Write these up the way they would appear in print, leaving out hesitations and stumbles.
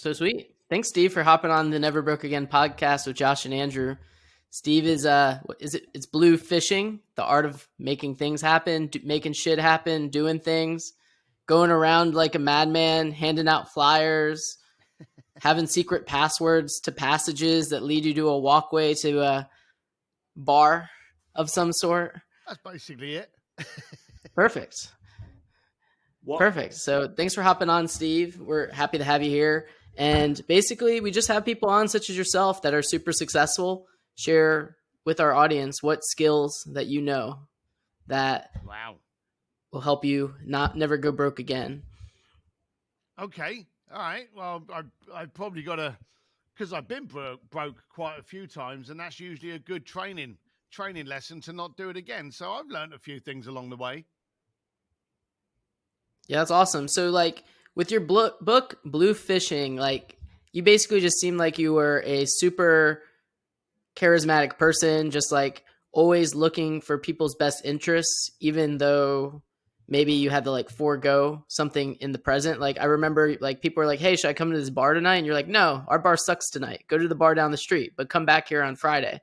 So sweet. Thanks, Steve, for hopping on the Never Broke Again podcast with Josh and Andrew. Steve is what is it? It's blue fishing, the art of making things happen, making shit happen, doing things, going around like a madman, handing out flyers, having secret passwords to passages that lead you to a walkway to a bar of some sort. That's basically it. Perfect. Perfect. So thanks for hopping on, Steve. We're happy to have you here. And basically, we just have people on, such as yourself, that are super successful, share with our audience what skills that you know that will help you never go broke again. Okay. All right. Well, I've probably got to, because I've been broke quite a few times, and that's usually a good training lesson to not do it again. So I've learned a few things along the way. Yeah, that's awesome. So like with your book, Blue Fishing, like you basically just seemed like you were a super charismatic person, just like always looking for people's best interests, even though maybe you had to like forego something in the present. Like I remember like people were like, hey, should I come to this bar tonight? And you're like, no, our bar sucks tonight. Go to the bar down the street, but come back here on Friday.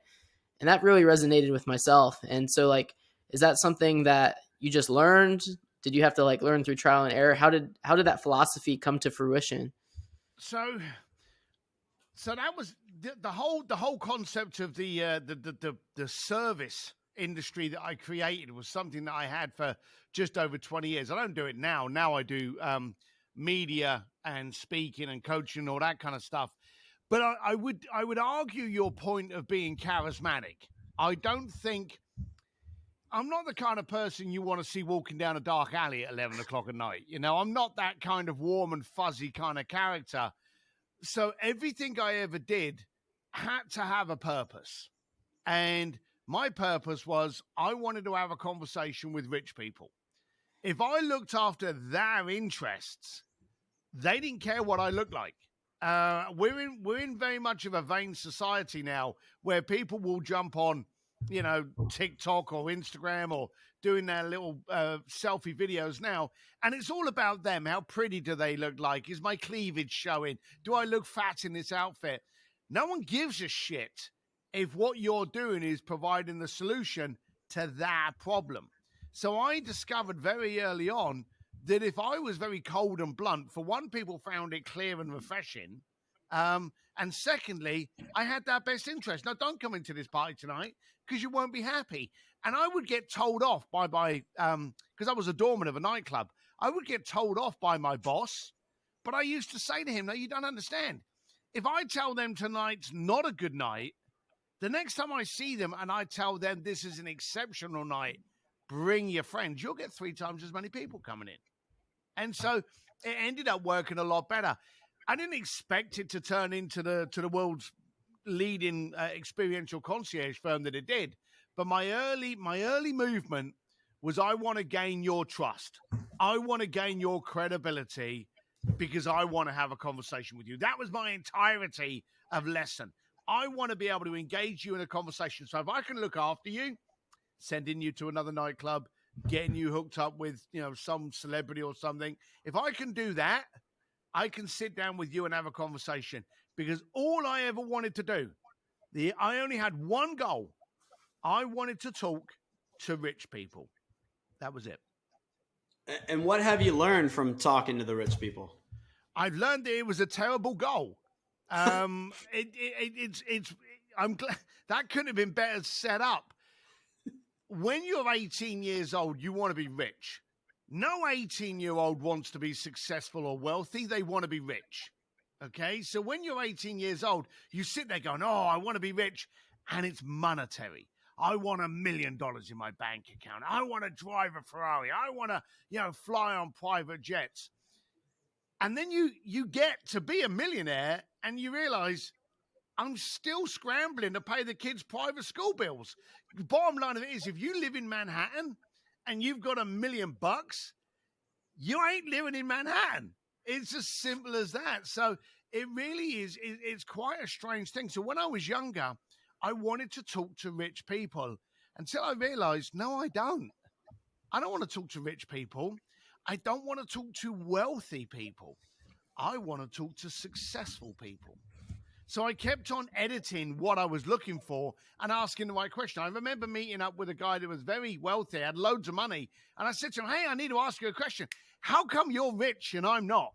And that really resonated with myself. And so like, is that something that you just learned? Did you have to like learn through trial and error? How did that philosophy come to fruition? So that was the whole concept of the service industry that I created was something that I had for just over 20 years. I don't do it now. Now I do media and speaking and coaching and all that kind of stuff. But I would argue your point of being charismatic. I don't think I'm not the kind of person you want to see walking down a dark alley at 11 o'clock at night. You know, I'm not that kind of warm and fuzzy kind of character. So everything I ever did had to have a purpose. And my purpose was I wanted to have a conversation with rich people. If I looked after their interests, they didn't care what I looked like. We're in very much of a vain society now where people will jump on, you know, TikTok or Instagram or doing their little selfie videos now. And it's all about them. How pretty do they look like? Is my cleavage showing? Do I look fat in this outfit? No one gives a shit if what you're doing is providing the solution to that problem. So I discovered very early on that if I was very cold and blunt, for one, people found it clear and refreshing. And secondly, I had that best interest. Now, don't come into this party tonight because you won't be happy. And I would get told off by because I was a doorman of a nightclub. I would get told off by my boss. But I used to say to him, no, you don't understand. If I tell them tonight's not a good night, the next time I see them and I tell them this is an exceptional night, bring your friends, you'll get 3 times as many people coming in. And so it ended up working a lot better. I didn't expect it to turn into the world's leading experiential concierge firm that it did. But my early movement was I want to gain your trust. I want to gain your credibility because I want to have a conversation with you. That was my entirety of lesson. I want to be able to engage you in a conversation. So if I can look after you, sending you to another nightclub, getting you hooked up with, you know, some celebrity or something. If I can do that, I can sit down with you and have a conversation because all I ever wanted to do, I only had one goal. I wanted to talk to rich people. That was it. And what have you learned from talking to the rich people? I've learned that it was a terrible goal. I'm glad that couldn't have been better set up. When you're 18 years old, you want to be rich. No 18-year-old wants to be successful or wealthy. They want to be rich. Okay? So when you're 18 years old, you sit there going, oh, I want to be rich. And it's monetary. I want $1 million in my bank account. I want to drive a Ferrari. I want to, you know, fly on private jets. And then you get to be a millionaire and you realize I'm still scrambling to pay the kids' private school bills. The bottom line of it is, if you live in Manhattan and you've got $1 million, you ain't living in Manhattan. It's as simple as that. So it really is, it's quite a strange thing. So when I was younger, I wanted to talk to rich people until I realized, no, I don't. I don't want to talk to rich people. I don't want to talk to wealthy people. I want to talk to successful people. So I kept on editing what I was looking for and asking the right question. I remember meeting up with a guy that was very wealthy, had loads of money. And I said to him, hey, I need to ask you a question. How come you're rich and I'm not?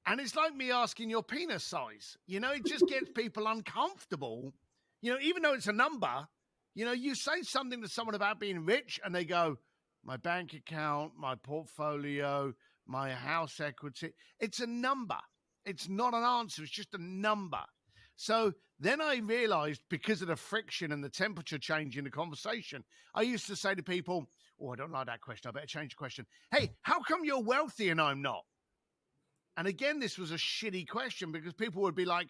And it's like me asking your penis size. It just gets people uncomfortable. Even though it's a number, you say something to someone about being rich and they go, my bank account, my portfolio, my house equity. It's a number. It's not an answer. It's just a number. So then I realized, because of the friction and the temperature change in the conversation, I used to say to people, oh, I don't like that question. I better change the question. Hey, how come you're wealthy and I'm not? And again, this was a shitty question because people would be like,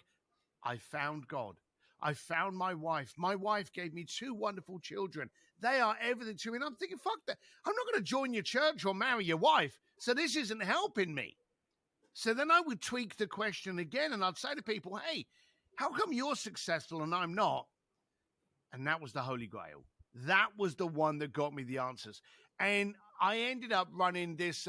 I found God. I found my wife. My wife gave me 2 wonderful children. They are everything to me. And I'm thinking, fuck that. I'm not going to join your church or marry your wife. So this isn't helping me. So then I would tweak the question again and I'd say to people, hey, how come you're successful and I'm not? And that was the Holy Grail. That was the one that got me the answers. And I ended up running this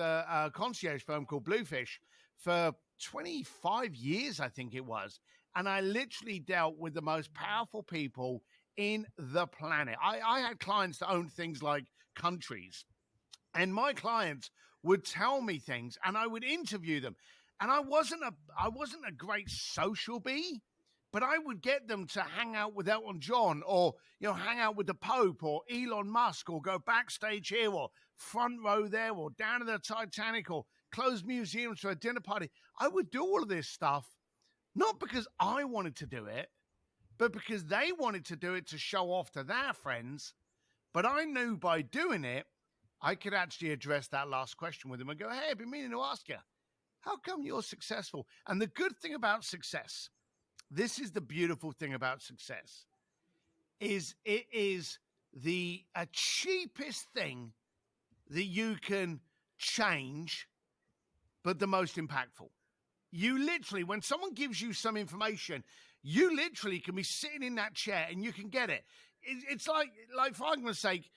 concierge firm called Bluefish for 25 years, I think it was. And I literally dealt with the most powerful people in the planet. I had clients that owned things like countries. And my clients would tell me things and I would interview them. And I wasn't a great social bee, but I would get them to hang out with Elton John or, hang out with the Pope or Elon Musk or go backstage here or front row there or down to the Titanic or close museums for a dinner party. I would do all of this stuff, not because I wanted to do it, but because they wanted to do it to show off to their friends. But I knew by doing it, I could actually address that last question with them and go, hey, I've been meaning to ask you, how come you're successful? And the good thing about success, this is the beautiful thing about success, is it is the cheapest thing that you can change, but the most impactful. You literally, when someone gives you some information, you literally can be sitting in that chair and you can get it. It's like for argument's sake,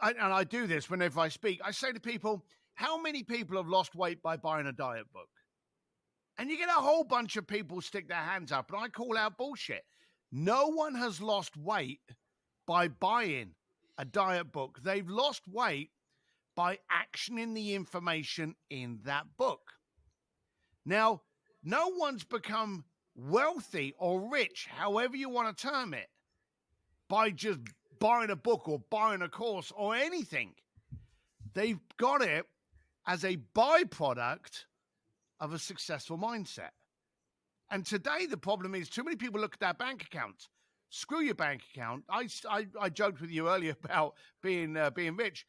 and I do this whenever I speak, I say to people, how many people have lost weight by buying a diet book? And you get a whole bunch of people stick their hands up, and I call out bullshit. No one has lost weight by buying a diet book. They've lost weight by actioning the information in that book. Now, no one's become wealthy or rich, however you want to term it, by just buying a book or buying a course or anything. They've got it as a byproduct of a successful mindset. And today the problem is too many people look at their bank account. Screw your bank account. I joked with you earlier about being rich.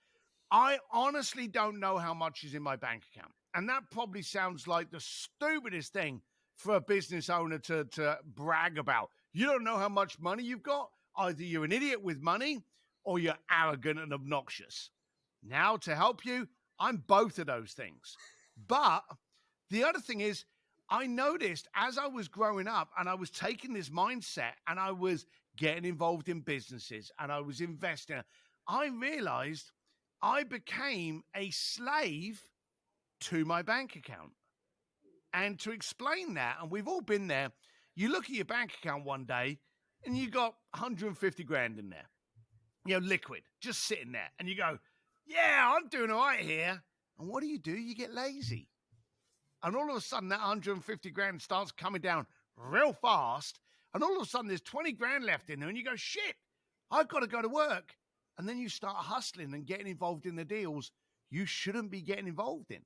I honestly don't know how much is in my bank account. And that probably sounds like the stupidest thing for a business owner to brag about. You don't know how much money you've got? Either you're an idiot with money or you're arrogant and obnoxious. Now, to help you, I'm both of those things. But the other thing is, I noticed as I was growing up and I was taking this mindset and I was getting involved in businesses and I was investing, I realized I became a slave to my bank account. And to explain that, and we've all been there, you look at your bank account one day and you got 150 grand in there, liquid, just sitting there. And you go, yeah, I'm doing all right here. And what do? You get lazy. And all of a sudden that 150 grand starts coming down real fast. And all of a sudden there's 20 grand left in there and you go, shit, I've got to go to work. And then you start hustling and getting involved in the deals you shouldn't be getting involved in.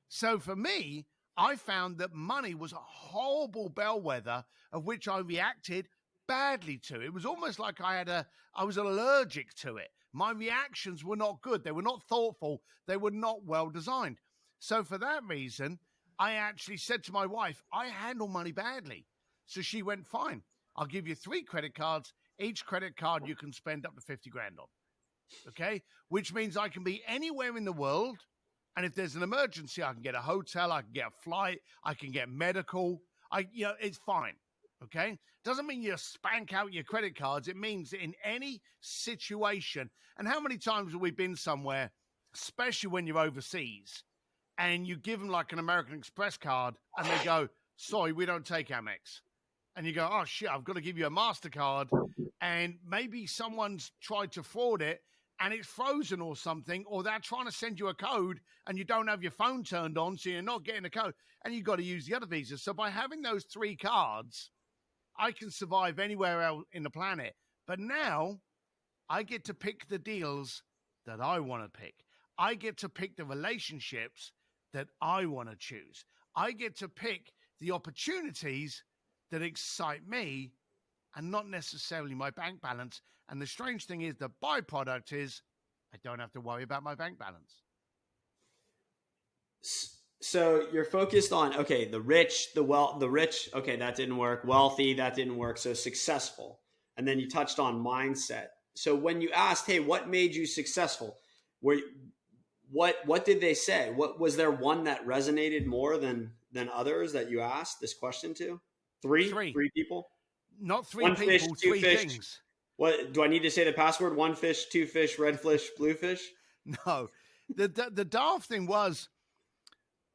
So for me, I found that money was a horrible bellwether of which I reacted badly to. It was almost like I was allergic to it. My reactions were not good. They were not thoughtful. They were not well designed. So for that reason, I actually said to my wife, I handle money badly. So she went, fine, I'll give you 3 credit cards. Each credit card you can spend up to 50 grand on. Okay? Which means I can be anywhere in the world. And if there's an emergency, I can get a hotel, I can get a flight, I can get medical. It's fine. Okay? Doesn't mean you spank out your credit cards. It means that in any situation, and how many times have we been somewhere, especially when you're overseas, and you give them like an American Express card, and they go, sorry, we don't take Amex. And you go, oh, shit, I've got to give you a MasterCard. And maybe someone's tried to fraud it, and it's frozen or something, or they're trying to send you a code, and you don't have your phone turned on, so you're not getting a code, and you've got to use the other visas. So by having those 3 cards, I can survive anywhere else in the planet. But now I get to pick the deals that I want to pick. I get to pick the relationships that I want to choose. I get to pick the opportunities that excite me and not necessarily my bank balance. And the strange thing is, the byproduct is I don't have to worry about my bank balance. So you're focused on, okay, the rich, okay, that didn't work. Wealthy, that didn't work. So successful. And then you touched on mindset. So when you asked, hey, what made you successful? What did they say? What was there one that resonated more than others that you asked this question to? Three people? Not 3 one people, fish, 2 3 fish. things. What do I need to say the password? 1 fish, 2 fish, red fish, blue fish? No. The daft thing was,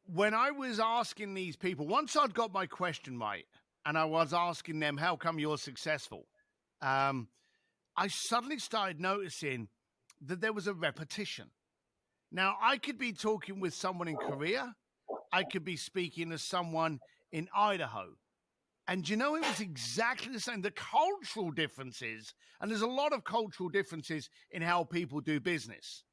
when I was asking these people, once I'd got my question right, and I was asking them, how come you're successful? I suddenly started noticing that there was a repetition. Now, I could be talking with someone in Korea. I could be speaking to someone in Idaho. And it was exactly the same. The cultural differences, and there's a lot of cultural differences in how people do business.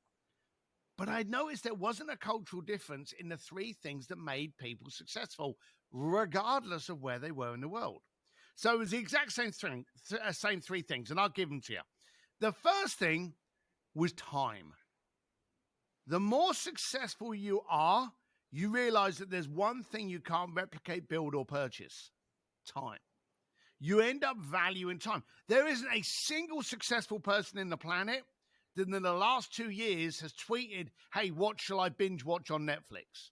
But I noticed there wasn't a cultural difference in the 3 things that made people successful, regardless of where they were in the world. So it was the exact same thing, same 3 things, and I'll give them to you. The first thing was time. The more successful you are, you realize that there's one thing you can't replicate, build, or purchase: time. You end up valuing time. There isn't a single successful person in the planet that in the last 2 years has tweeted, hey, what shall I binge watch on Netflix?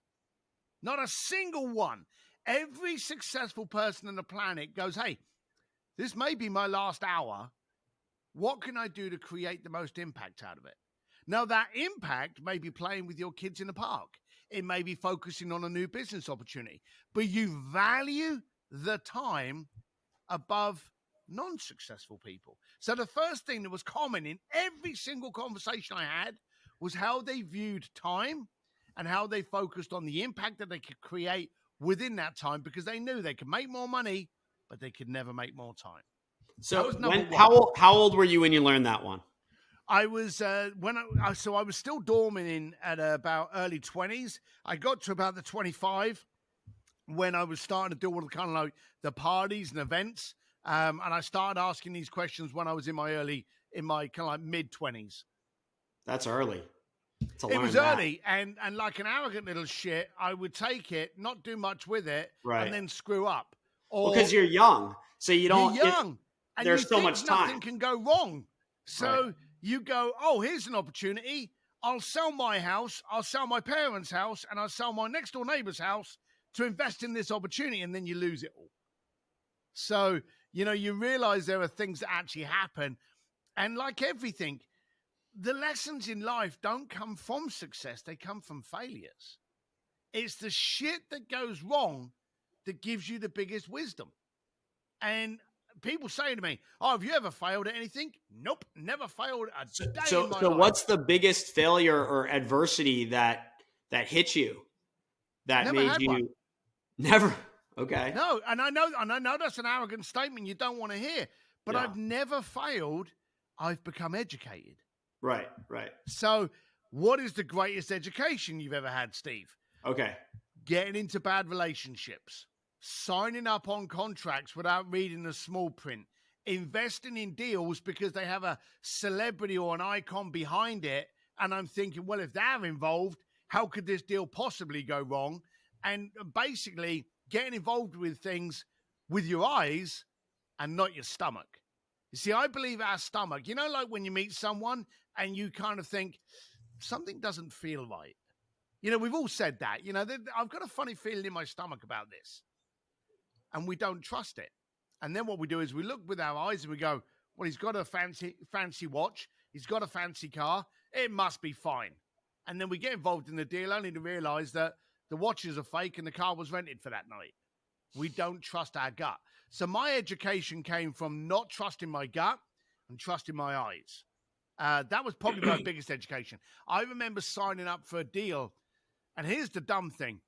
Not a single one. Every successful person on the planet goes, hey, this may be my last hour. What can I do to create the most impact out of it? Now, that impact may be playing with your kids in the park. It may be focusing on a new business opportunity. But you value the time above non-successful people. So the first thing that was common in every single conversation I had was how they viewed time and how they focused on the impact that they could create within that time, because they knew they could make more money, but they could never make more time. So how old were you when you learned that one? I was I was still dormant at about early 20s. I got to about the 25 when I was starting to do all the kind of like the parties and events. And I started asking these questions when I was in my kind of like mid 20s. That's early. It was early, and like an arrogant little shit, I would take it, not do much with it, right, and then screw up. Or because you're young, so you don't. You're young, and there's so much time. Nothing can go wrong. So you go, oh, here's an opportunity. I'll sell my house, I'll sell my parents' house, and I'll sell my next door neighbor's house to invest in this opportunity, and then you lose it all. So, you realize there are things that actually happen. And like everything, the lessons in life don't come from success. They come from failures. It's the shit that goes wrong that gives you the biggest wisdom. And people say to me, oh, have you ever failed at anything? Nope, never failed a day in my life. So what's the biggest failure or adversity that hit you? That never made had you one. Never. Okay. No, and I know that's an arrogant statement you don't want to hear, but I've never failed. I've become educated. Right. So what is the greatest education you've ever had, Steve? Okay. Getting into bad relationships, signing up on contracts without reading the small print, investing in deals because they have a celebrity or an icon behind it. And I'm thinking, well, if they're involved, how could this deal possibly go wrong? And basically getting involved with things with your eyes and not your stomach. You see, I believe our stomach, like when you meet someone and you kind of think something doesn't feel right. We've all said that, I've got a funny feeling in my stomach about this. And we don't trust it. And then what we do is we look with our eyes and we go, well, he's got a fancy watch. He's got a fancy car. It must be fine. And then we get involved in the deal only to realize that the watches are fake and the car was rented for that night. We don't trust our gut. So my education came from not trusting my gut and trusting my eyes. That was probably my biggest education. I remember signing up for a deal, and here's the dumb thing.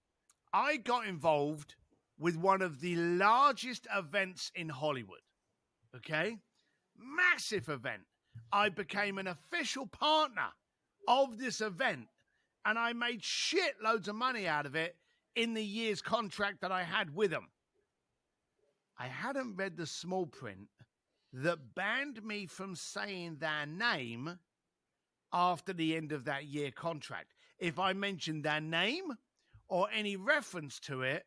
I got involved with one of the largest events in Hollywood, okay? Massive event. I became an official partner of this event, and I made shitloads of money out of it in the year's contract that I had with them. I hadn't read the small print that banned me from saying their name after the end of that year contract. If I mentioned their name or any reference to it,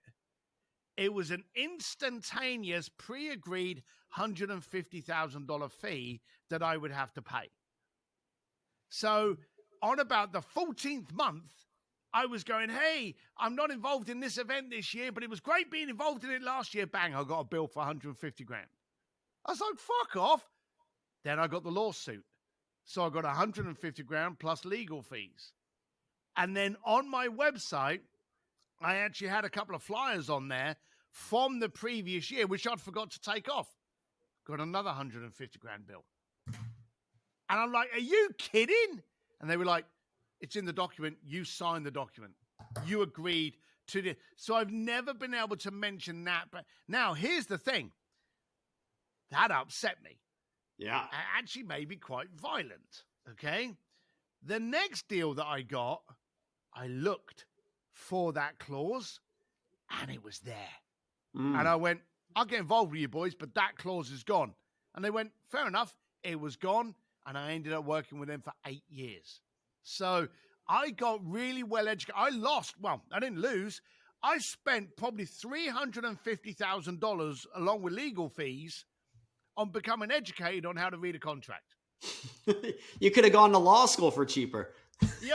it was an instantaneous pre-agreed $150,000 fee that I would have to pay. So on about the 14th month, I was going, hey, I'm not involved in this event this year, but it was great being involved in it last year. Bang, I got a bill for 150 grand. I was like, fuck off. Then I got the lawsuit. So I got 150 grand plus legal fees. And then on my website, I actually had a couple of flyers on there from the previous year, which I'd forgot to take off. Got another 150 grand bill. And I'm like, are you kidding? And they were like, it's in the document. You signed the document. You agreed to this. So I've never been able to mention that. But now here's the thing. That upset me. Yeah. It actually made me quite violent. Okay. The next deal that I got, I looked for that clause and it was there. And I went, I'll get involved with you boys, but that clause is gone. And they went, fair enough. It was gone. And I ended up working with them for 8 years. So I got really well educated. I didn't lose. I spent probably $350,000 along with legal fees on becoming educated on how to read a contract. You could have gone to law school for cheaper. You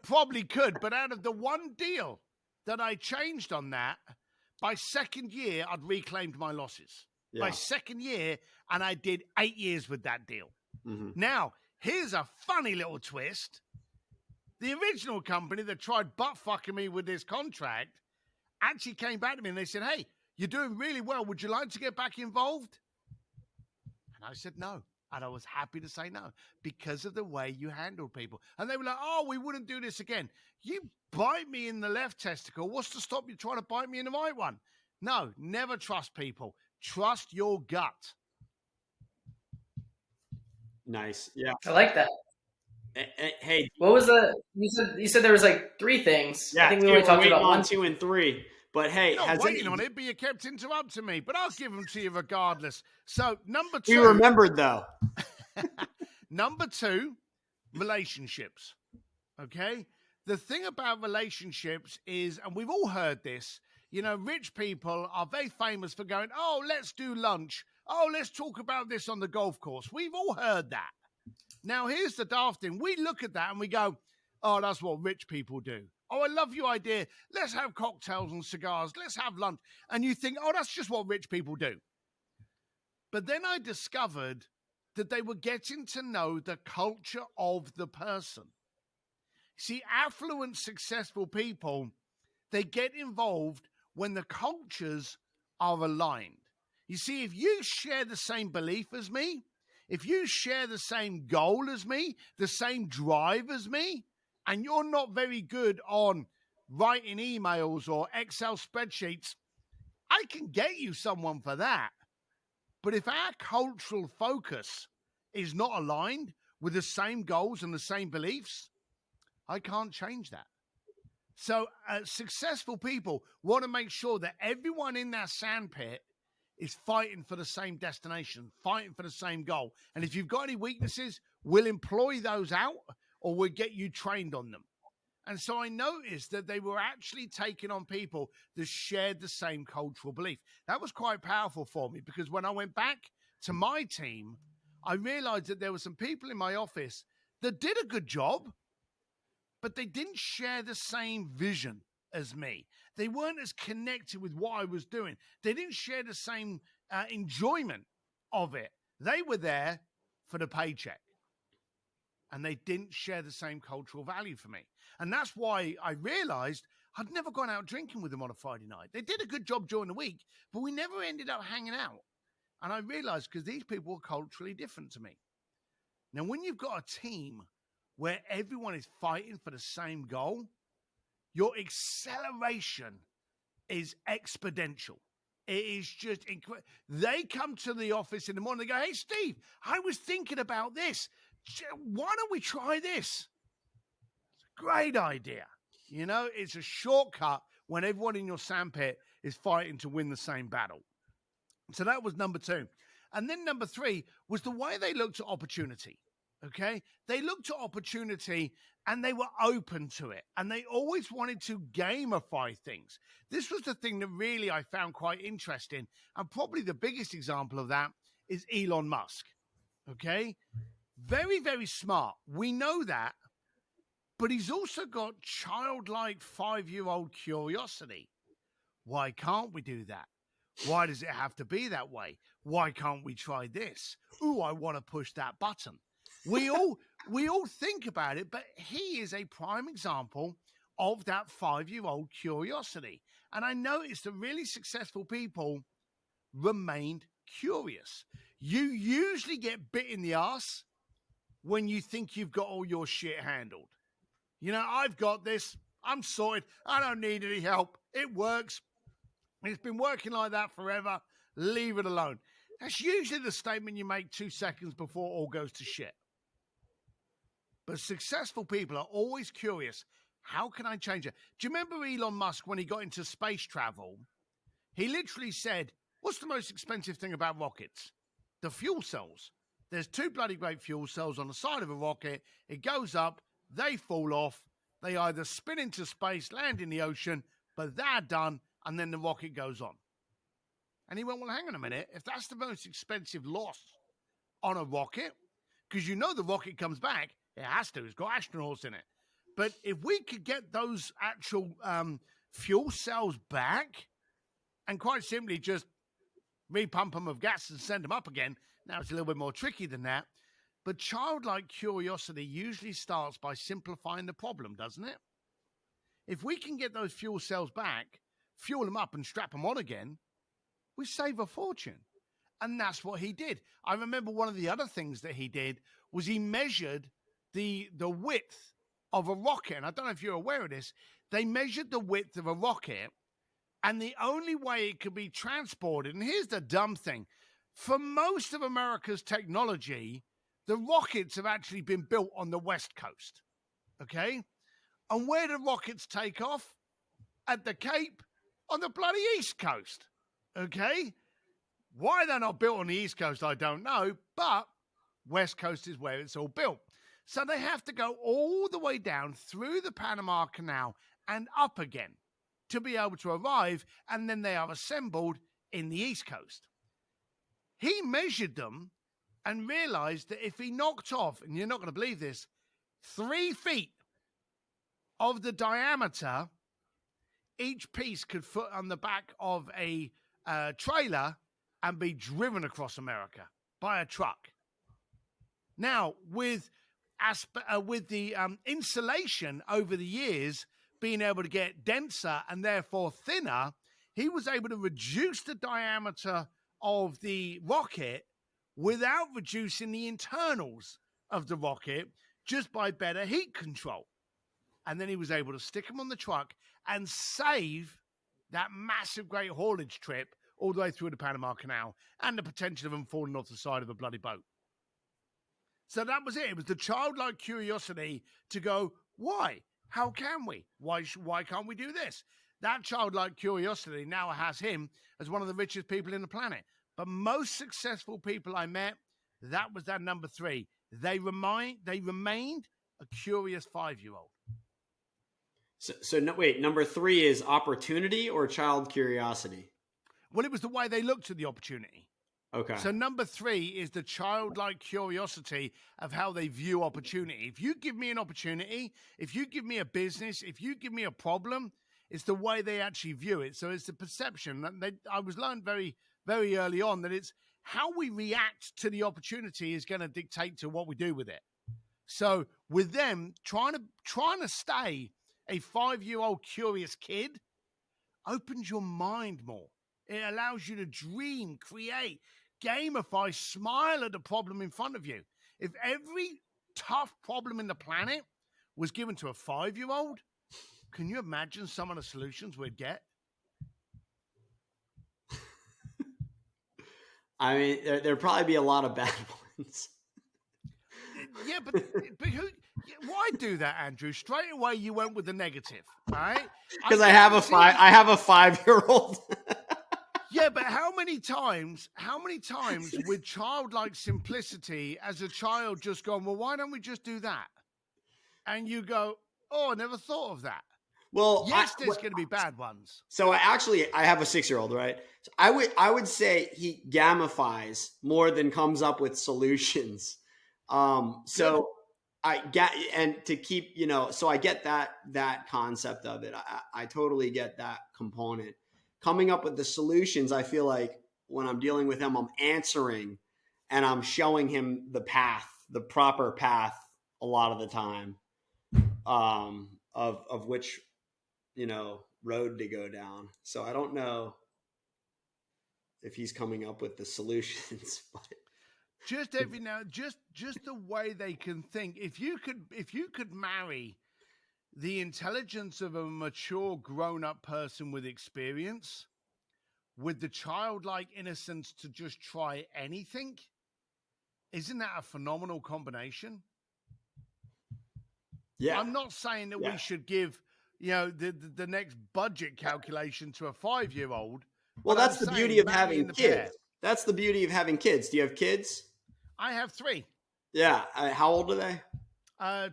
probably could. But out of the one deal that I changed on that, by second year, I'd reclaimed my losses. Yeah. By second year, and I did 8 years with that deal. Mm-hmm. Now, here's a funny little twist. The original company that tried butt-fucking me with this contract actually came back to me and they said, hey, you're doing really well. Would you like to get back involved? And I said no. And I was happy to say no because of the way you handled people. And they were like, oh, we wouldn't do this again. You bite me in the left testicle. What's to stop you trying to bite me in the right one? No, never trust people. Trust your gut. Nice. Yeah. I like that. Hey, what was you said there was like 3 things. Yeah, I think we only talked about 1, 2, and 3. But hey, you're not waiting on it, but you kept interrupting me. But I'll give them to you regardless. So number 2. We remembered though. Number 2, relationships. Okay. The thing about relationships is, and we've all heard this, you know, rich people are very famous for going, oh, let's do lunch. Oh, let's talk about this on the golf course. We've all heard that. Now, here's the daft thing. We look at that and we go, oh, that's what rich people do. Oh, I love your idea. Let's have cocktails and cigars. Let's have lunch. And you think, oh, that's just what rich people do. But then I discovered that they were getting to know the culture of the person. See, affluent, successful people, they get involved when the cultures are aligned. You see, if you share the same belief as me, if you share the same goal as me, the same drive as me, and you're not very good on writing emails or Excel spreadsheets, I can get you someone for that. But if our cultural focus is not aligned with the same goals and the same beliefs, I can't change that. So successful people want to make sure that everyone in that sandpit is fighting for the same destination, fighting for the same goal. And if you've got any weaknesses, we'll employ those out or we'll get you trained on them. And so I noticed that they were actually taking on people that shared the same cultural belief. That was quite powerful for me because when I went back to my team, I realized that there were some people in my office that did a good job, but they didn't share the same vision as me. They weren't as connected with what I was doing. They didn't share the same enjoyment of it. They were there for the paycheck. And they didn't share the same cultural value for me. And that's why I realized I'd never gone out drinking with them on a Friday night. They did a good job during the week, but we never ended up hanging out. And I realized because these people were culturally different to me. Now, when you've got a team where everyone is fighting for the same goal, your acceleration is exponential. It is just incredible. They come to the office in the morning, they go, hey, Steve, I was thinking about this. Why don't we try this? It's a great idea. You know, it's a shortcut when everyone in your sandpit is fighting to win the same battle. So that was number 2. And then number 3 was the way they looked at opportunity. Okay. They looked at opportunity and they were open to it. And they always wanted to gamify things. This was the thing that really I found quite interesting. And probably the biggest example of that is Elon Musk. Okay. Very, very smart. We know that. But he's also got childlike 5-year-old curiosity. Why can't we do that? Why does it have to be that way? Why can't we try this? Ooh, I want to push that button. We all think about it, but he is a prime example of that 5-year-old curiosity. And I noticed that really successful people remained curious. You usually get bit in the ass when you think you've got all your shit handled. You know, I've got this. I'm sorted. I don't need any help. It works. It's been working like that forever. Leave it alone. That's usually the statement you make 2 seconds before all goes to shit. But successful people are always curious. How can I change it? Do you remember Elon Musk when he got into space travel? He literally said, what's the most expensive thing about rockets? The fuel cells. There's 2 bloody great fuel cells on the side of a rocket. It goes up. They fall off. They either spin into space, land in the ocean, but they're done, and then the rocket goes on. And he went, well, hang on a minute. If that's the most expensive loss on a rocket, because you know the rocket comes back, it has to. It's got astronauts in it. But if we could get those actual fuel cells back and quite simply just repump them of gas and send them up again, now it's a little bit more tricky than that. But childlike curiosity usually starts by simplifying the problem, doesn't it? If we can get those fuel cells back, fuel them up and strap them on again, we save a fortune. And that's what he did. I remember one of the other things that he did was he measured the width of a rocket. And I don't know if you're aware of this. They measured the width of a rocket, and the only way it could be transported, and here's the dumb thing, for most of America's technology, the rockets have actually been built on the West Coast, okay? And where do rockets take off? At the Cape, on the bloody East Coast, okay? Why they're not built on the East Coast, I don't know, but West Coast is where it's all built. So they have to go all the way down through the Panama Canal and up again to be able to arrive, and then they are assembled in the East Coast. He measured them and realized that if he knocked off, and you're not going to believe this, 3 feet of the diameter, each piece could fit on the back of a trailer and be driven across America by a truck. Now, with the insulation over the years being able to get denser and therefore thinner, he was able to reduce the diameter of the rocket without reducing the internals of the rocket, just by better heat control. And then he was able to stick them on the truck and save that massive great haulage trip all the way through the Panama Canal and the potential of them falling off the side of a bloody boat. So that was it. It was the childlike curiosity to go, why? How can we? Why can't we do this? That childlike curiosity now has him as one of the richest people in the planet. But most successful people I met, that was that number 3. They remained a curious 5-year-old. So no, wait, number 3 is opportunity or child curiosity? Well, it was the way they looked at the opportunity. Okay. So number 3 is the childlike curiosity of how they view opportunity. If you give me an opportunity, if you give me a business, if you give me a problem, it's the way they actually view it. So it's the perception. I was learned very, very early on that it's how we react to the opportunity is going to dictate to what we do with it. So with them, trying to stay a 5-year-old curious kid opens your mind more. It allows you to dream, create, gamify, smile at the problem in front of you. If every tough problem in the planet was given to a 5-year-old, can you imagine some of the solutions we'd get? I mean, there'd probably be a lot of bad ones. Yeah, but who? Why do that, Andrew? Straight away, you went with the negative, all right? Because I have a 5-year-old. Yeah, but how many times with childlike simplicity as a child just going, well, why don't we just do that? And you go, oh, I never thought of that. Well, yes, there's going to be bad ones. So I have a 6-year-old, right? So I would say he gamifies more than comes up with solutions. So I get, and to keep, so I get that concept of it. I totally get that component. Coming up with the solutions, I feel like when I'm dealing with him, I'm answering and I'm showing him the path, the proper path a lot of the time, of which, road to go down. So I don't know if he's coming up with the solutions, but just every now, just the way they can think. If you could marry the intelligence of a mature, grown-up person with experience with the childlike innocence to just try anything, isn't that a phenomenal combination? yeah, I'm not saying that we should give, the next budget calculation to a 5-year-old. Well, that's the beauty of having kids. That's the beauty of having kids. Do you have kids? I have 3. Yeah. How old are they?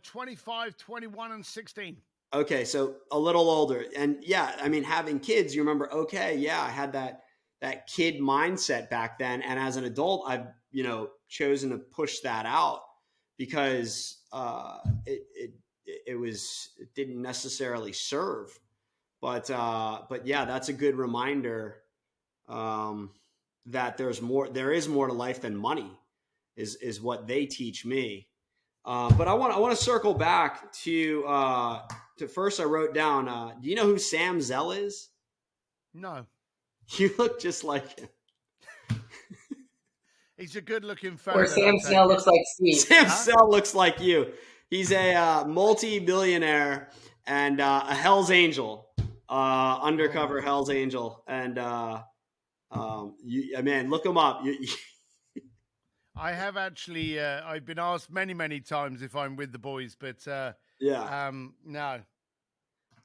25, 21, and 16. Okay, so a little older. And yeah, I mean, having kids, you remember, okay, yeah, I had that kid mindset back then. And as an adult, I've, chosen to push that out because it didn't necessarily serve. But yeah, that's a good reminder that there is more to life than money is what they teach me. But I want to circle back to first I wrote down, do you know who Sam Zell is? No. You look just like him. He's a good-looking fellow. Or Sam Zell looks like Steve. Sam Zell looks like you. He's a multi-billionaire and a Hell's Angel, undercover Hell's Angel. And man, look him up. I have actually, I've been asked many, many times if I'm with the boys, but no.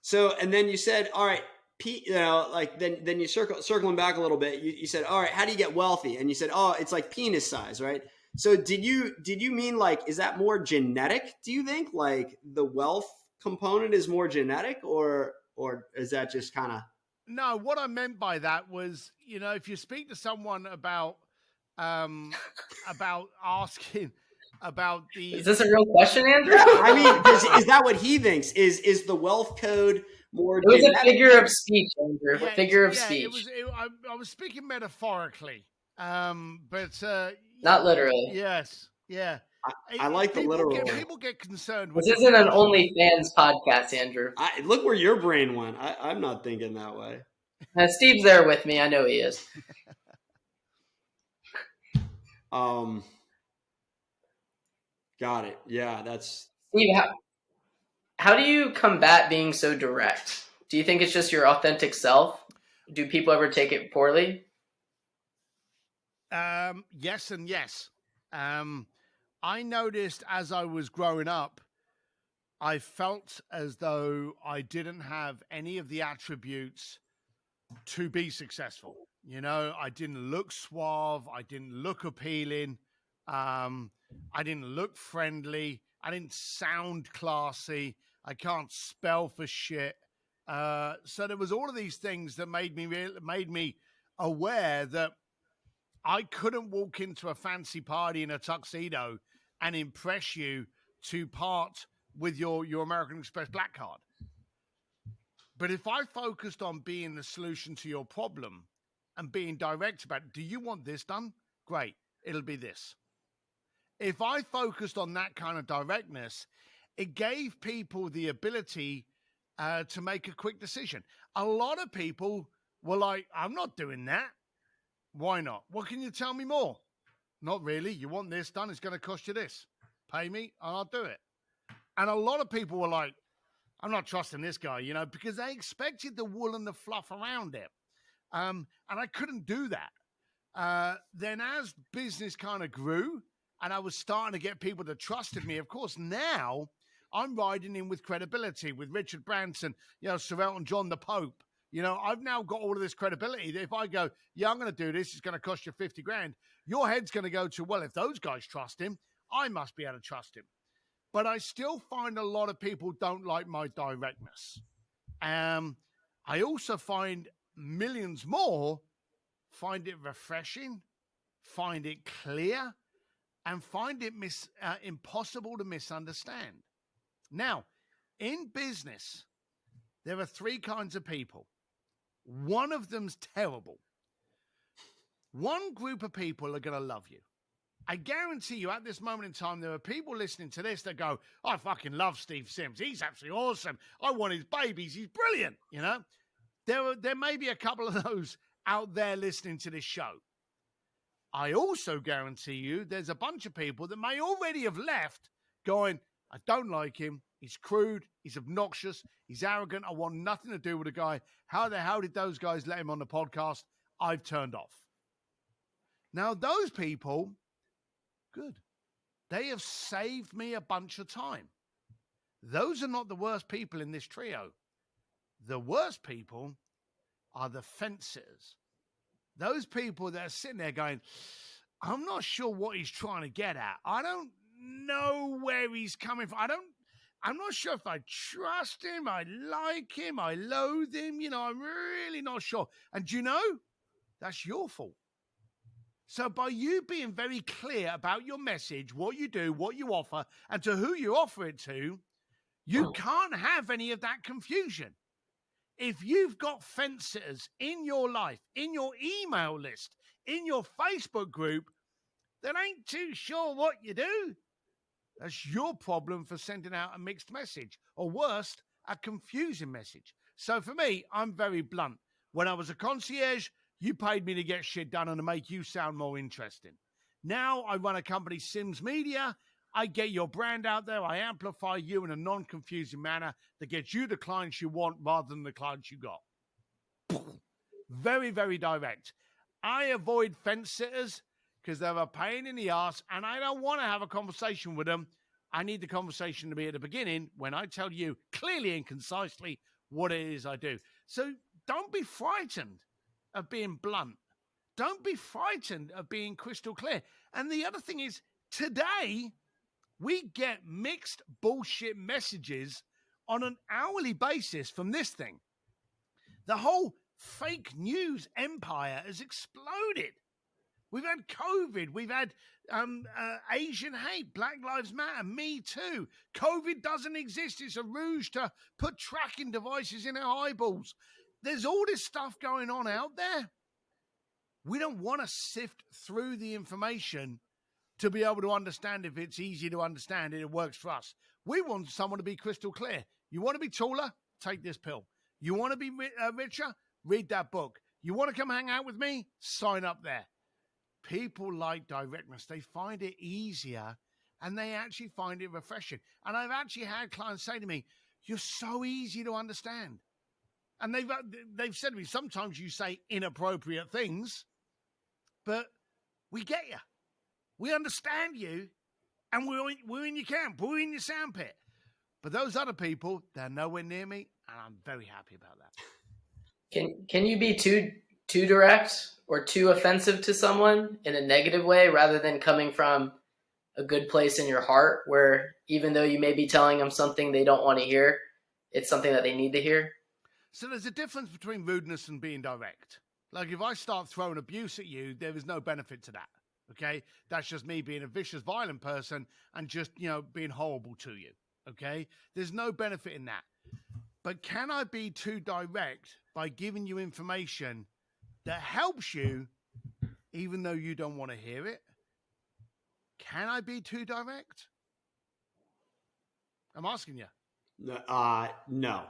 So, and then you said, all right, Pete, then you circling back a little bit, you said, all right, how do you get wealthy? And you said, oh, it's like penis size, right? So did you mean is that more genetic? Do you think like the wealth component is more genetic or is that just kind of? No, what I meant by that was, if you speak to someone about asking about the. Is this a real question, Andrew? I mean, is that what he thinks? Is the wealth code more? It was genetic? a figure of speech, Andrew. Yeah, figure of speech. I was speaking metaphorically, but not literally. Yes, yeah. I like the literal. People get concerned. This isn't an OnlyFans podcast, Andrew. Look where your brain went. I'm not thinking that way. Steve's there with me. I know he is. Got it. Yeah, that's Steve. How do you combat being so direct? Do you think it's just your authentic self? Do people ever take it poorly? Yes and yes. I noticed as I was growing up, I felt as though I didn't have any of the attributes to be successful. I didn't look suave. I didn't look appealing. I didn't look friendly. I didn't sound classy. I can't spell for shit. So there was all of these things that made me aware that I couldn't walk into a fancy party in a tuxedo and impress you to part with your American Express black card. But if I focused on being the solution to your problem and being direct about it, do you want this done? Great. It'll be this. If I focused on that kind of directness, it gave people the ability to make a quick decision. A lot of people were like, I'm not doing that. Why not? Well, can you tell me more? Not really. You want this done? It's going to cost you this. Pay me and I'll do it. And a lot of people were like, I'm not trusting this guy, because they expected the wool and the fluff around it. And I couldn't do that. Then as business kind of grew and I was starting to get people that trusted me, of course, now I'm riding in with credibility with Richard Branson, Sir Elton John, the Pope. I've now got all of this credibility that if I go, yeah, I'm going to do this, it's going to cost you 50 grand. Your head's going to go to, well, if those guys trust him, I must be able to trust him. But I still find a lot of people don't like my directness. I also find millions more find it refreshing, find it clear, and find it impossible to misunderstand. Now, in business, there are three kinds of people. One of them's terrible. One group of people are going to love you. I guarantee you at this moment in time, there are people listening to this that go, I fucking love Steve Sims. He's absolutely awesome. I want his babies. He's brilliant. There may be a couple of those out there listening to this show. I also guarantee you there's a bunch of people that may already have left going, I don't like him. He's crude. He's obnoxious. He's arrogant. I want nothing to do with the guy. How the hell did those guys let him on the podcast? I've turned off. Now, those people, good. They have saved me a bunch of time. Those are not the worst people in this trio. The worst people are the fence sitters. Those people that are sitting there going, I'm not sure what he's trying to get at. I don't know where he's coming from. I'm not sure if I trust him, I like him, I loathe him. I'm really not sure. And do you know? That's your fault. So by you being very clear about your message, what you do, what you offer, and to who you offer it to, you can't have any of that confusion. If you've got fence sitters in your life, in your email list, in your Facebook group that ain't too sure what you do, that's your problem for sending out a mixed message, or worse, a confusing message. So for me, I'm very blunt. When I was a concierge, you paid me to get shit done and to make you sound more interesting. Now I run a company, Sims Media. I get your brand out there. I amplify you in a non-confusing manner that gets you the clients you want rather than the clients you got. Very, very direct. I avoid fence sitters because they're a pain in the ass and I don't want to have a conversation with them. I need the conversation to be at the beginning when I tell you clearly and concisely what it is I do. So don't be frightened of being blunt. Don't be frightened of being crystal clear. And the other thing is, today, we get mixed bullshit messages on an hourly basis from this thing. The whole fake news empire has exploded. We've had COVID. We've had Asian hate, Black Lives Matter, Me Too. COVID doesn't exist. It's a ruse to put tracking devices in our eyeballs. There's all this stuff going on out there. We don't want to sift through the information to be able to understand if it's easy to understand and it works for us. We want someone to be crystal clear. You want to be taller? Take this pill. You want to be richer? Read that book. You want to come hang out with me? Sign up there. People like directness. They find it easier and they actually find it refreshing. And I've actually had clients say to me, you're so easy to understand. And they've said to me, sometimes you say inappropriate things, but we get you. We understand you, and we're in your camp. We're in your sandpit. But those other people, they're nowhere near me, and I'm very happy about that. Can you be too direct or too offensive to someone in a negative way rather than coming from a good place in your heart where even though you may be telling them something they don't want to hear, it's something that they need to hear? So there's a difference between rudeness and being direct. Like if I start throwing abuse at you, there is no benefit to that. Okay? That's just me being a vicious, violent person and just, being horrible to you. Okay? There's no benefit in that. But can I be too direct by giving you information that helps you even though you don't want to hear it? Can I be too direct? I'm asking you. No.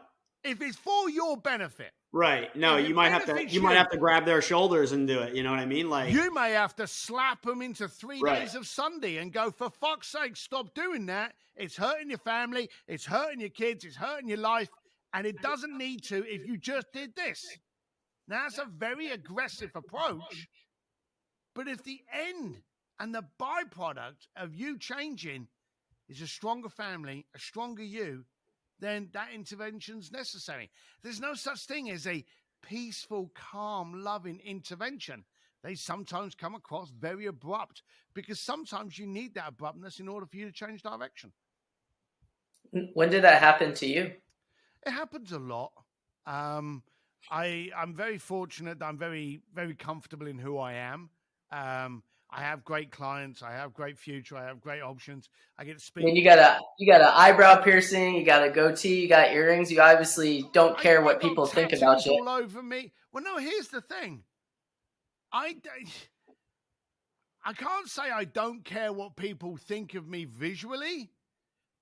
If it's for your benefit. Right. No, If it you might have to grab their shoulders and do it. You know what I mean? Like, you may have to slap them into 3 Right. days of Sunday and go, for fuck's sake, stop doing that. It's hurting your family. It's hurting your kids. It's hurting your life. And it doesn't need to if you just did this. Now, that's a very aggressive approach. But if the end and the byproduct of you changing is a stronger family, a stronger you, then that intervention's necessary. There's no such thing as a peaceful, calm, loving intervention. They sometimes come across very abrupt because sometimes you need that abruptness in order for you to change direction. When did that happen to you? It happens a lot. I'm very fortunate that I'm very, very comfortable in who I am. I have great clients. I have great future. I have great options. I get to speak. I mean, you got an eyebrow piercing, you got a goatee, you got earrings. You obviously don't care what people think about you. All over me. Well, no. Here's the thing. I can't say I don't care what people think of me visually,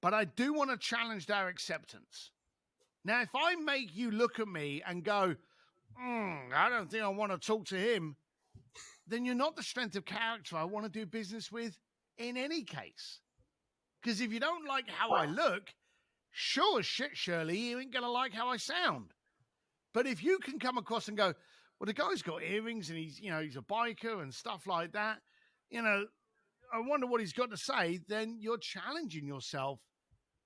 but I do want to challenge their acceptance. Now, if I make you look at me and go, I don't think I want to talk to him, then you're not the strength of character I want to do business with in any case. Because if you don't like how I look, sure as shit, Shirley, you ain't going to like how I sound. But if you can come across and go, well, the guy's got earrings and he's a biker and stuff like that, I wonder what he's got to say, then you're challenging yourself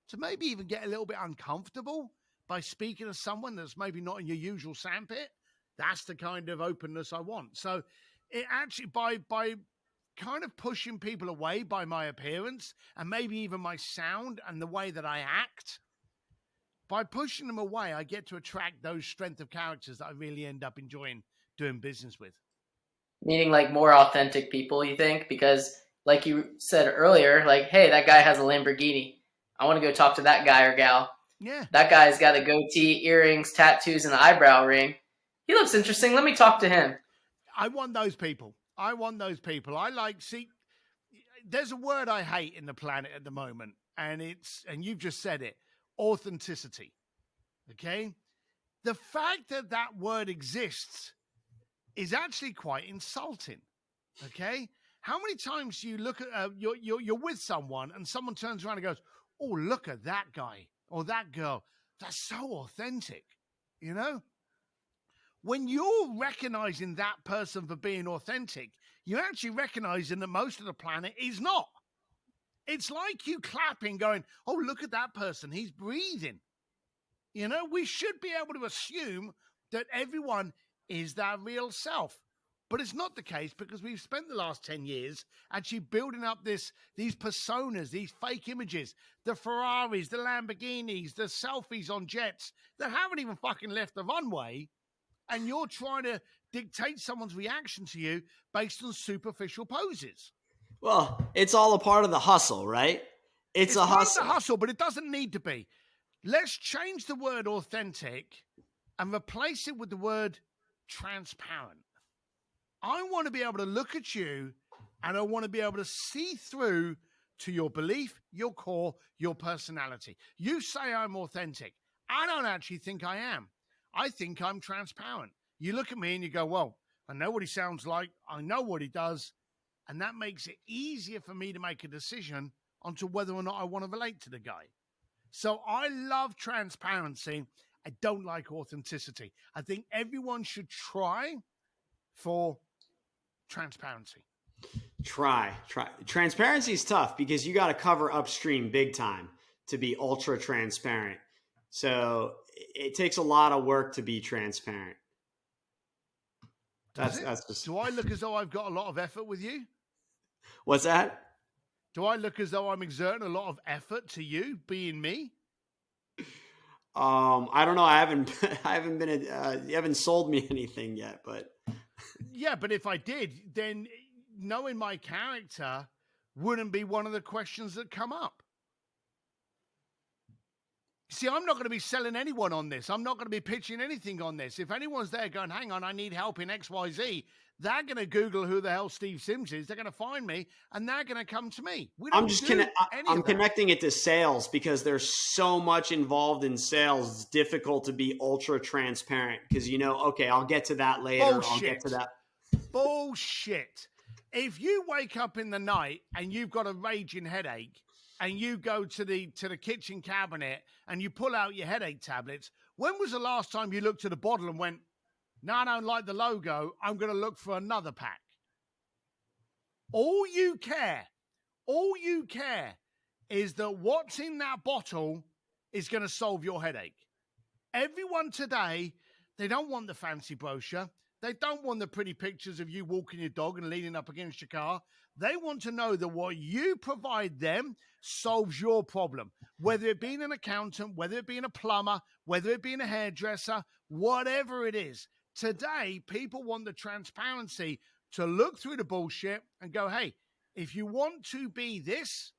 to maybe even get a little bit uncomfortable by speaking to someone that's maybe not in your usual sandpit. That's the kind of openness I want. So it actually, by kind of pushing people away by my appearance and maybe even my sound and the way that I act, by pushing them away, I get to attract those strength of characters that I really end up enjoying doing business with. Meaning like more authentic people, you think? Because like you said earlier, like, hey, that guy has a Lamborghini. I want to go talk to that guy or gal. Yeah. That guy's got a goatee, earrings, tattoos, and an eyebrow ring. He looks interesting. Let me talk to him. I want those people. There's a word I hate in the planet at the moment, and you've just said it, authenticity. Okay? The fact that word exists is actually quite insulting. Okay? How many times do you look at, you're with someone and someone turns around and goes, oh, look at that guy or that girl. That's so authentic, When you're recognizing that person for being authentic, you're actually recognizing that most of the planet is not. It's like you clapping, going, oh, look at that person. He's breathing. We should be able to assume that everyone is their real self. But it's not the case because we've spent the last 10 years actually building up these personas, these fake images, the Ferraris, the Lamborghinis, the selfies on jets that haven't even fucking left the runway. And you're trying to dictate someone's reaction to you based on superficial poses. Well, it's all a part of the hustle, right? It's a hustle. It's a hustle, but it doesn't need to be. Let's change the word authentic and replace it with the word transparent. I want to be able to look at you and I want to be able to see through to your belief, your core, your personality. You say I'm authentic. I don't actually think I am. I think I'm transparent. You look at me and you go, well, I know what he sounds like. I know what he does. And that makes it easier for me to make a decision onto whether or not I want to relate to the guy. So I love transparency. I don't like authenticity. I think everyone should try for transparency. Try. Transparency is tough because you got to cover upstream big time to be ultra transparent. So it takes a lot of work to be transparent. That's just... Do I look as though I've got a lot of effort with you? What's that? Do I look as though I'm exerting a lot of effort to you being me? I don't know. I haven't been, you haven't sold me anything yet, but. Yeah, but if I did, then knowing my character wouldn't be one of the questions that come up. See, I'm not going to be selling anyone on this. I'm not going to be pitching anything on this. If anyone's there going, hang on, I need help in XYZ, they're going to Google who the hell Steve Sims is. They're going to find me, and they're going to come to me. We don't I'm connecting it to sales because there's so much involved in sales. It's difficult to be ultra transparent because, okay, I'll get to that later. Bullshit. I'll get to that. Bullshit. If you wake up in the night and you've got a raging headache and you go to the kitchen cabinet and you pull out your headache tablets, when was the last time you looked at the bottle and went, no, I don't like the logo, I'm going to look for another pack? All you care is that what's in that bottle is going to solve your headache. Everyone today, they don't want the fancy brochure. They don't want the pretty pictures of you walking your dog and leaning up against your car. They want to know that what you provide them solves your problem, whether it being an accountant, whether it being a plumber, whether it being a hairdresser, whatever it is. Today, people want the transparency to look through the bullshit and go, hey, if you want to be this,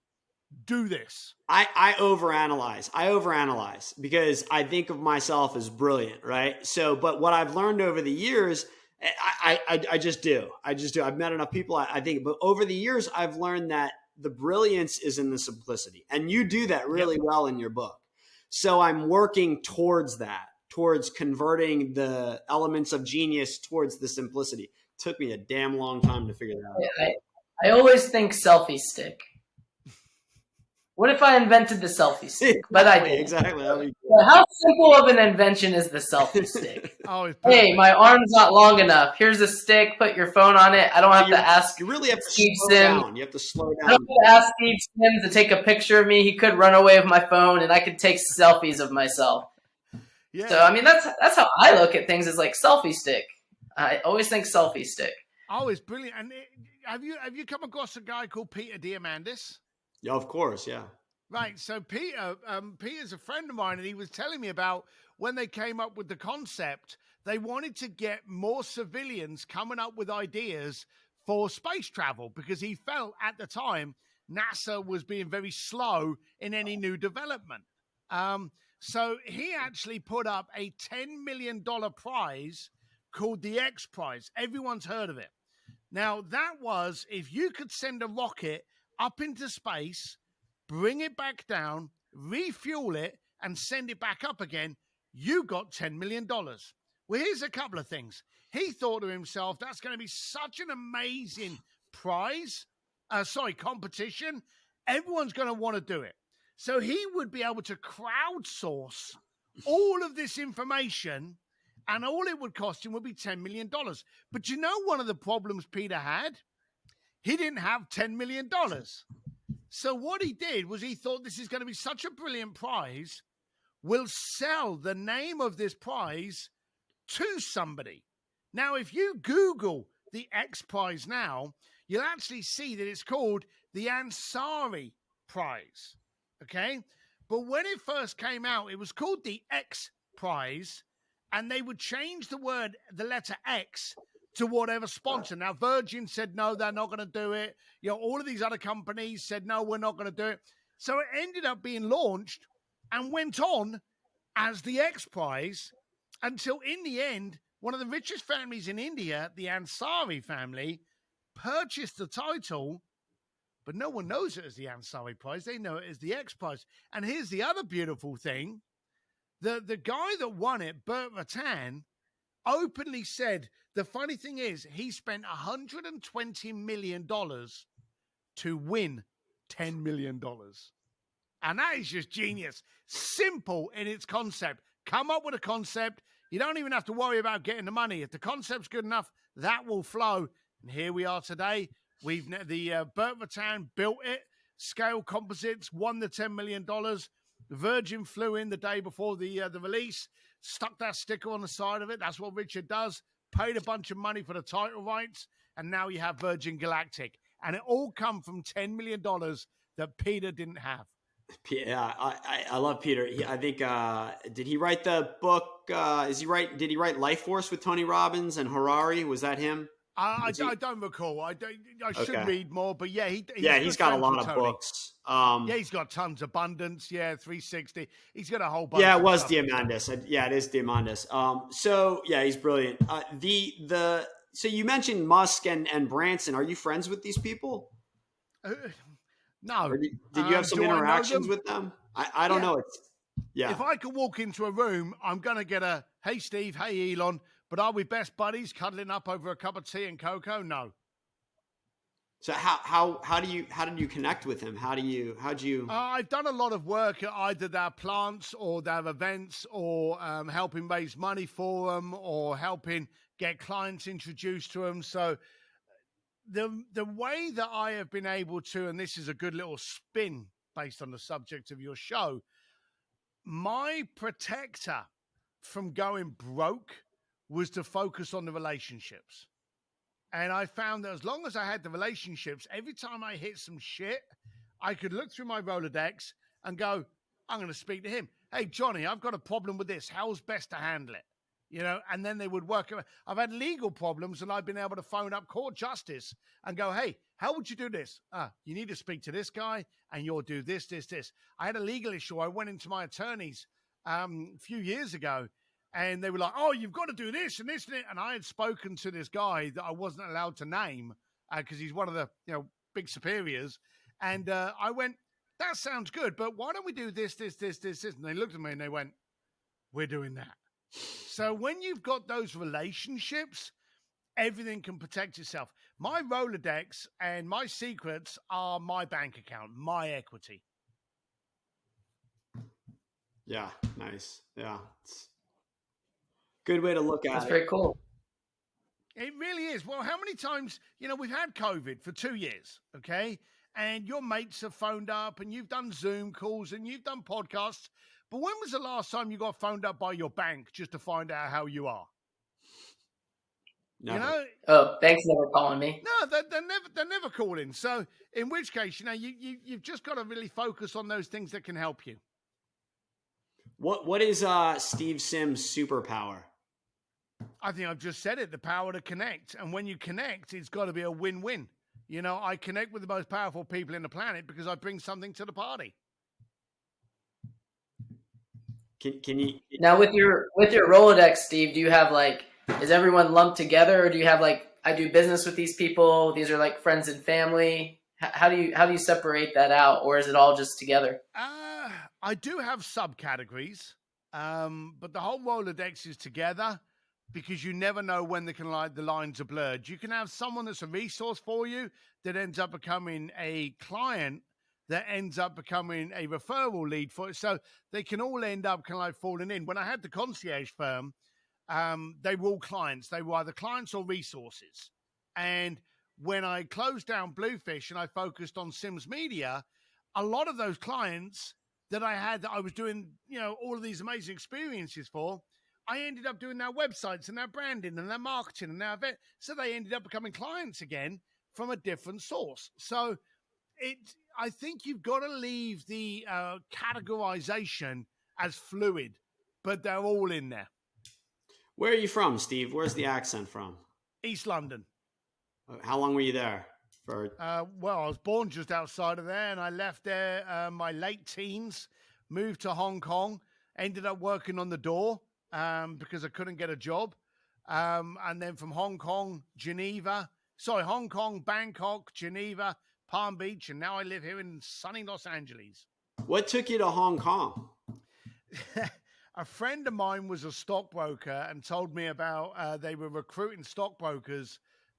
do this. I overanalyze because I think of myself as brilliant, right? So, but what I've learned over the years, I just do. I've met enough people, I think, but over the years, I've learned that the brilliance is in the simplicity. And you do that really well in your book. So I'm working towards that, towards converting the elements of genius towards the simplicity. It took me a damn long time to figure that out. I always think selfie stick. What if I invented the selfie stick? But I didn't. Exactly. How simple of an invention is the selfie stick? Hey, my arm's not long enough. Here's a stick. Put your phone on it. I don't have to ask. You really have to Steve slow Sims. down. You have to slow down. I don't have to ask Steve Sims to take a picture of me. He could run away with my phone, and I could take selfies of myself. Yeah. So I mean, that's how I look at things. Is like selfie stick. I always think selfie stick. Oh, it's brilliant. And have you come across a guy called Peter Diamandis? Yeah, of course, yeah. Right. So Peter's a friend of mine, and he was telling me about when they came up with the concept, they wanted to get more civilians coming up with ideas for space travel because he felt at the time NASA was being very slow in any new development. So he actually put up a $10 million prize called the X Prize. Everyone's heard of it. Now, that was if you could send a rocket up into space, bring it back down, refuel it, and send it back up again, you got $10 million. Well, here's a couple of things. He thought to himself, that's going to be such an amazing competition. Everyone's going to want to do it. So he would be able to crowdsource all of this information, and all it would cost him would be $10 million. But you know one of the problems Peter had? He didn't have $10 million. So what he did was he thought this is going to be such a brilliant prize, we'll sell the name of this prize to somebody. Now, if you Google the X Prize now, you'll actually see that it's called the Ansari Prize, okay? But when it first came out, it was called the X Prize, and they would change the letter X to whatever sponsor. Now, Virgin said, no, they're not going to do it. You know, all of these other companies said, no, we're not going to do it. So it ended up being launched and went on as the X Prize until in the end, one of the richest families in India, the Ansari family, purchased the title, but no one knows it as the Ansari Prize. They know it as the X Prize. And here's the other beautiful thing. The guy that won it, Burt Rutan, openly said, the funny thing is, he spent $120 million to win $10 million. And that is just genius. Simple in its concept. Come up with a concept. You don't even have to worry about getting the money. If the concept's good enough, that will flow. And here we are today. Burt Rutan built it. Scale Composites won the $10 million. Virgin flew in the day before the release, stuck that sticker on the side of it. That's what Richard does. Paid a bunch of money for the title rights, and now you have Virgin Galactic. And it all come from $10 million that Peter didn't have. Yeah, I love Peter. I think did he write the book? Did he write Life Force with Tony Robbins and Harari? Was that him? I don't recall. I should read more, but yeah, he's got a lot of books. He's got tons. Abundance, 360. He's got a whole bunch. Yeah, it was Diamandis. Yeah, it is Diamandis. So yeah, he's brilliant. So you mentioned Musk and Branson. Are you friends with these people? No. Or did you have some Do I know interactions them? with them? I don't Yeah. know. Yeah. If I could walk into a room, I'm going to get a, hey, Steve, hey, Elon, but are we best buddies cuddling up over a cup of tea and cocoa? No. So how did you connect with him? How'd you? I've done a lot of work at either their plants or their events, or helping raise money for them, or helping get clients introduced to them. So the way that I have been able to, and this is a good little spin based on the subject of your show, my protector from going broke was to focus on the relationships. And I found that as long as I had the relationships, every time I hit some shit, I could look through my Rolodex and go, I'm going to speak to him. Hey, Johnny, I've got a problem with this. How's best to handle it? And then they would work. I've had legal problems and I've been able to phone up court justice and go, hey, how would you do this? You need to speak to this guy and you'll do this, this, this. I had a legal issue. I went into my attorneys a few years ago and they were like, oh, you've got to do this and this and it. And I had spoken to this guy that I wasn't allowed to name because he's one of the big superiors. And I went, that sounds good, but why don't we do this, this, this, this, this? And they looked at me and they went, we're doing that. So when you've got those relationships, everything can protect itself. My Rolodex and my secrets are my bank account, my equity. Yeah, nice. Yeah. It's good way to look at That's it. very cool. It really is. Well, how many times, we've had COVID for 2 years, okay? And your mates have phoned up and you've done Zoom calls and you've done podcasts. But when was the last time you got phoned up by your bank just to find out how you are? Never. Oh, thanks never calling me. No, they're never calling. So in which case, you've just got to really focus on those things that can help you. What is Steve Sims' superpower? I think I've just said it, the power to connect. And when you connect, it's got to be a win-win. I connect with the most powerful people in the planet because I bring something to the party. Can you Now with your Rolodex, Steve, do you have is everyone lumped together, or do you have I do business with these people, these are friends and family? How do you separate that out, or is it all just together? I do have subcategories, but the whole Rolodex is together because you never know when the lines are blurred. You can have someone that's a resource for you that ends up becoming a client that ends up becoming a referral lead for it. So they can all end up falling in. When I had the concierge firm, they were all clients. They were either clients or resources. And when I closed down Bluefish and I focused on Sims Media, a lot of those clients that I had that I was doing, all of these amazing experiences for, I ended up doing their websites and their branding and their marketing and their event. So they ended up becoming clients again from a different source. So I think you've got to leave the categorization as fluid, but they're all in there. Where are you from, Steve? Where's the accent from? East London. How long were you there for? Well, I was born just outside of there, and I left there my late teens, moved to Hong Kong, ended up working on the door because I couldn't get a job. And then from Hong Kong, Bangkok, Geneva, Palm Beach, and now I live here in sunny Los Angeles. What took you to Hong Kong? A friend of mine was a stockbroker and told me about they were recruiting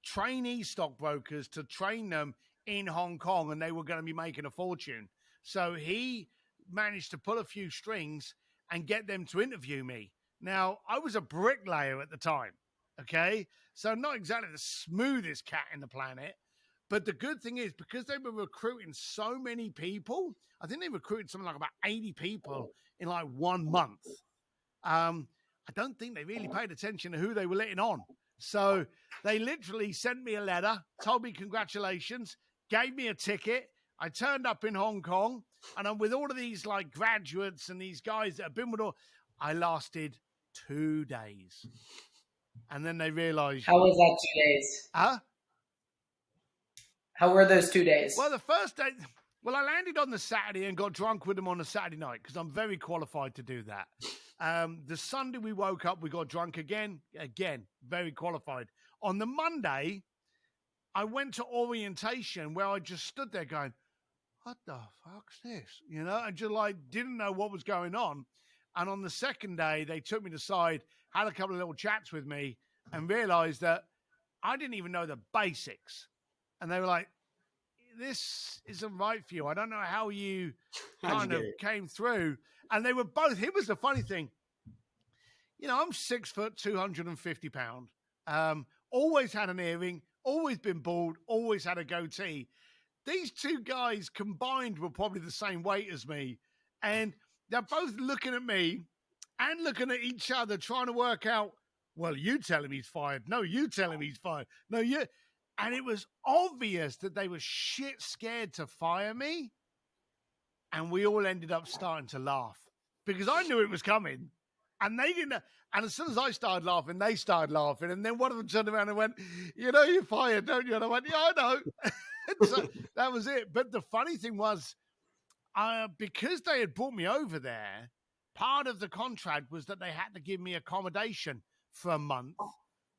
trainee stockbrokers to train them in Hong Kong, and they were going to be making a fortune. So he managed to pull a few strings and get them to interview me. Now, I was a bricklayer at the time, okay? So not exactly the smoothest cat in the planet. But the good thing is, because they were recruiting so many people, I think they recruited something like about 80 people in 1 month. I don't think they really paid attention to who they were letting on. So they literally sent me a letter, told me congratulations, gave me a ticket. I turned up in Hong Kong, and I'm with all of these graduates and these guys that have been with all. I lasted 2 days. And then they realized. How was that 2 days? Huh? How were those 2 days? Well, the first day, I landed on the Saturday and got drunk with them on the Saturday night because I'm very qualified to do that. The Sunday we woke up, we got drunk again, very qualified. On the Monday, I went to orientation where I just stood there going, what the fuck's this? You know, and just like didn't know what was going on. And on the second day, they took me to the side, had a couple of little chats with me, and realized that I didn't even know the basics. And they were like, this isn't right for you. I don't know how you kind of came through. And they were both, here was the funny thing. You know, I'm 6 foot, 250 pounds. Always had an earring, always been bald, always had a goatee. These two guys combined were probably the same weight as me. And they're both looking at me and looking at each other, trying to work out, well, you tell him he's fired. No, you tell him he's fired. No, you. And it was obvious that they were shit scared to fire me. And we all ended up starting to laugh because I knew it was coming. And they didn't. And as soon as I started laughing, they started laughing. And then one of them turned around and went, you know, you're fired, don't you? And I went, yeah, I know. So that was it. But the funny thing was, because they had brought me over there, part of the contract was that they had to give me accommodation for a month.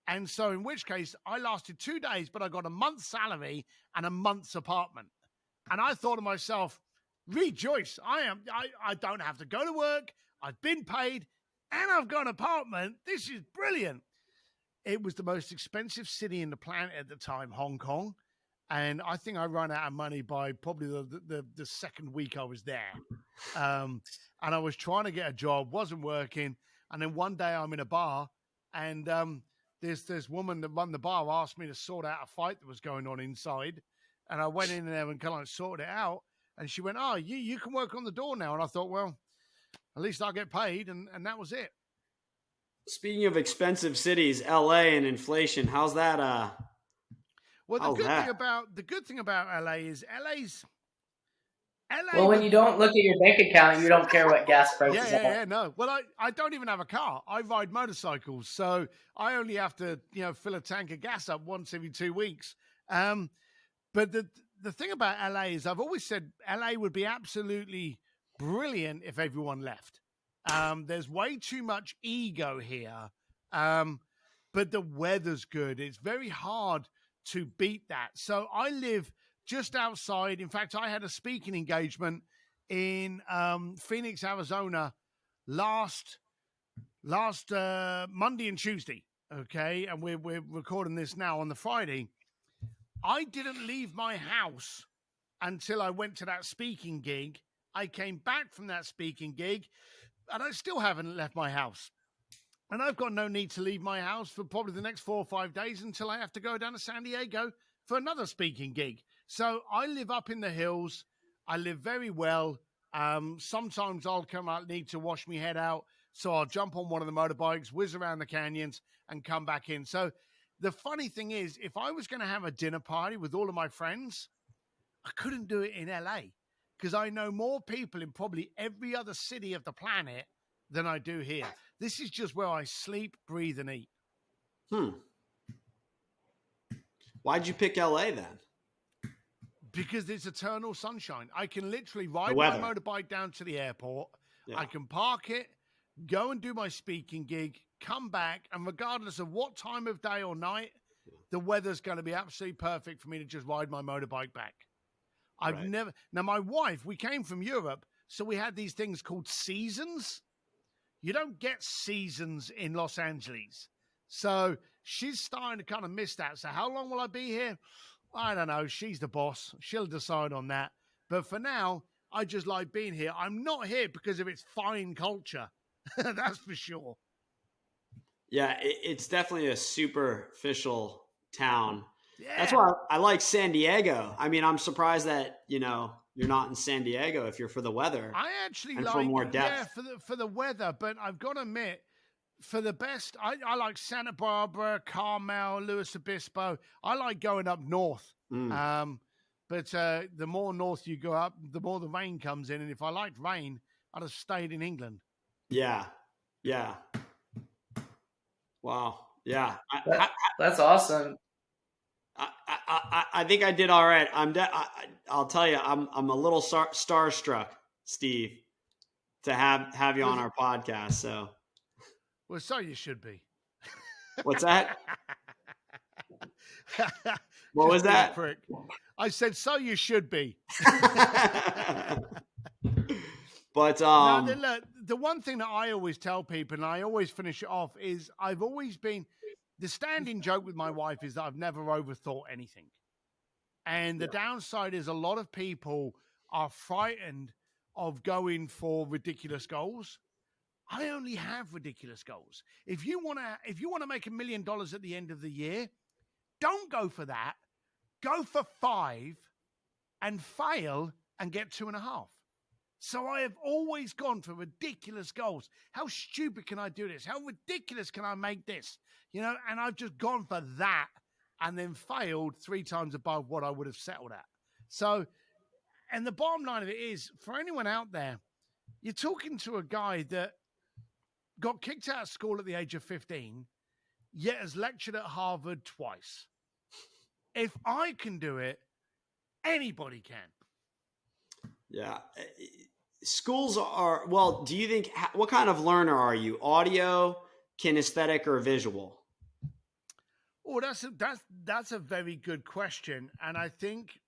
And so in which case I lasted 2 days, but I got a month's salary and a month's apartment. And I thought to myself, rejoice. I don't have to go to work. I've been paid and I've got an apartment. This is brilliant. It was the most expensive city in the planet at the time, Hong Kong. And I think I ran out of money by probably the second week I was there. And I was trying to get a job, wasn't working. And then one day I'm in a bar and this woman that run the bar asked me to sort out a fight that was going on inside. And I went in there and kind of sorted it out. And she went, oh, you can work on the door now. And I thought, well, at least I'll get paid. And that was it. Speaking of expensive cities, LA and inflation, how's that? Well, the good thing about LA is LA. Well, when you don't look at your bank account, you don't care what gas prices are. Yeah, no. Well, I don't even have a car. I ride motorcycles, so I only have to, fill a tank of gas up once every 2 weeks. But the thing about LA is I've always said LA would be absolutely brilliant if everyone left. There's way too much ego here, but the weather's good. It's very hard to beat that. So I live just outside. In fact, I had a speaking engagement in Phoenix, Arizona last Monday and Tuesday. Okay, and we're recording this now on the Friday. I didn't leave my house until I went to that speaking gig. I came back from that speaking gig, and I still haven't left my house. And I've got no need to leave my house for probably the next 4 or 5 days until I have to go down to San Diego for another speaking gig. So I live up in the hills. I live very well. Sometimes I'll come out, need to wash my head out. So I'll jump on one of the motorbikes, whiz around the canyons, and come back in. So the funny thing is, if I was going to have a dinner party with all of my friends, I couldn't do it in LA because I know more people in probably every other city of the planet than I do here. This is just where I sleep, breathe, and eat. Why'd you pick LA then? Because it's eternal sunshine. I can literally ride my motorbike down to the airport. Yeah. I can park it, go and do my speaking gig, come back, and regardless of what time of day or night, the weather's going to be absolutely perfect for me to just ride my motorbike back. Now my wife, we came from Europe, so we had these things called seasons. You don't get seasons in Los Angeles. So she's starting to kind of miss that. So how long will I be here? I don't know. She's the boss. She'll decide on that. But for now, I just like being here. I'm not here because of its fine culture. That's for sure. Yeah, it's definitely a superficial town. Yeah. That's why I like San Diego. I mean, I'm surprised that, you're not in San Diego if you're for the weather. I actually like, for more depth. Yeah, for the weather. But I've got to admit, for the best, I like Santa Barbara, Carmel, Luis Obispo. I like going up north. But the more north you go up, the more the rain comes in. And if I liked rain, I'd have stayed in England. Yeah. Wow. Yeah. That's awesome. I think I did all right. I'll tell you, I'm a little starstruck, Steve, to have you on our podcast. So, well, so you should be. What's that? What was Just being a that? prick. I said, so you should be. But Now, look, the one thing that I always tell people, and I always finish it off, is I've always been the standing joke with my wife is that I've never overthought anything. And the downside is a lot of people are frightened of going for ridiculous goals. I only have ridiculous goals. If you want to make $1 million at the end of the year, don't go for that. Go for 5 and fail and get 2.5. So I have always gone for ridiculous goals. How stupid can I do this? How ridiculous can I make this? And I've just gone for that and then failed 3 times above what I would have settled at. So, and the bottom line of it is, for anyone out there, you're talking to a guy that got kicked out of school at the age of 15, yet has lectured at Harvard twice. If I can do it, anybody can. Yeah. Schools are, well, do you think, what kind of learner are you? Audio, kinesthetic, or visual? Oh, that's a very good question. And I think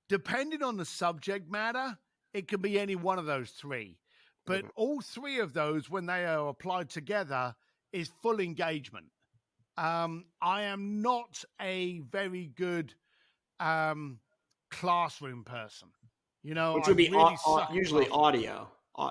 depending on the subject matter, it can be any one of those 3. But all 3 of those, when they are applied together, is full engagement. I am not a very good classroom person. Which would be usually audio,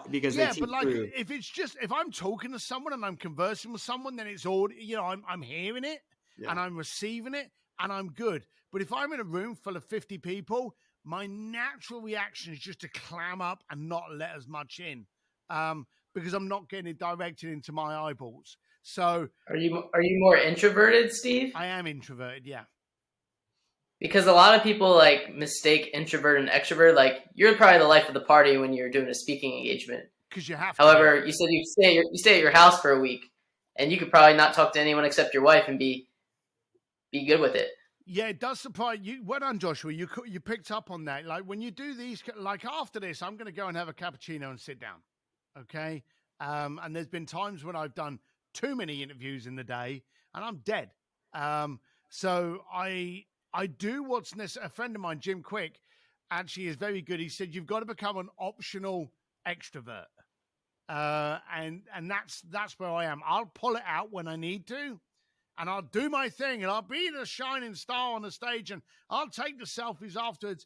because they teach but like through. if I'm talking to someone and I'm conversing with someone, then it's audio. I'm hearing it and I'm receiving it and I'm good. But if I'm in a room full of 50 people, my natural reaction is just to clam up and not let as much in, because I'm not getting it directed into my eyeballs. So, are you more introverted, Steve? I am introverted, yeah. Because a lot of people like mistake introvert and extrovert. Like, you're probably the life of the party when you're doing a speaking engagement. Because you have. However, you said you stay at your house for a week, and you could probably not talk to anyone except your wife and be good with it. Yeah, it does surprise you. Well done, Joshua. You picked up on that. Like, when you do these, like after this, I'm going to go and have a cappuccino and sit down. Okay. And there's been times when I've done too many interviews in the day and I'm dead. So I do what's necessary. A friend of mine, Jim Quick, actually is very good. He said, you've got to become an optional extrovert. And that's where I am. I'll pull it out when I need to, and I'll do my thing, and I'll be the shining star on the stage, and I'll take the selfies afterwards.